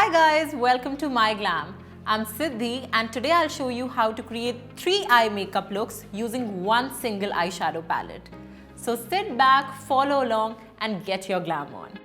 Hi guys, welcome to MyGlamm. I'm Siddhi and today I'll show you how to create 3 eye makeup looks using one single eyeshadow palette. So sit back, follow along and get your glam on.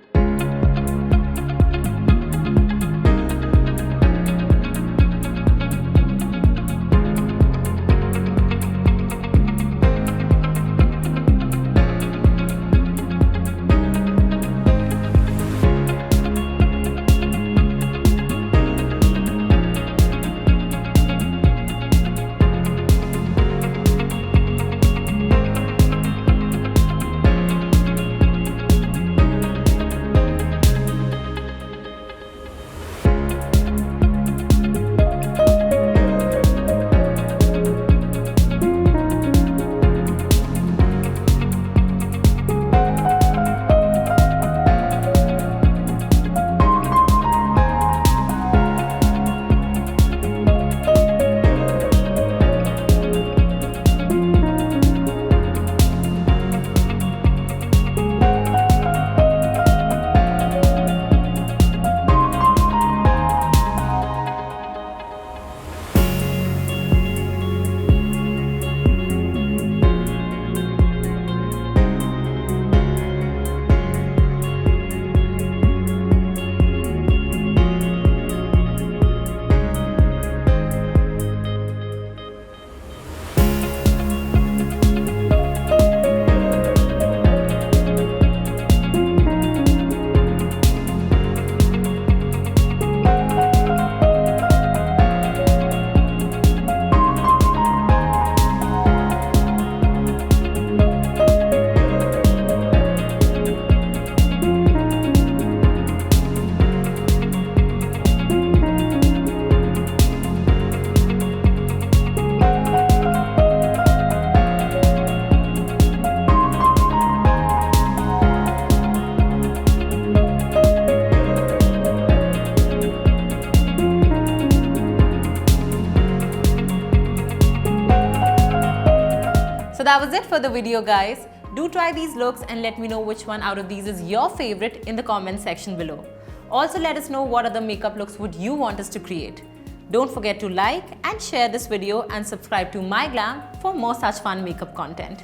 So that was it for the video guys. Do try these looks and let me know which one out of these is your favorite in the comment section below. Also let us know what other makeup looks would you want us to create. Don't forget to like and share this video and subscribe to MyGlamm for more such fun makeup content.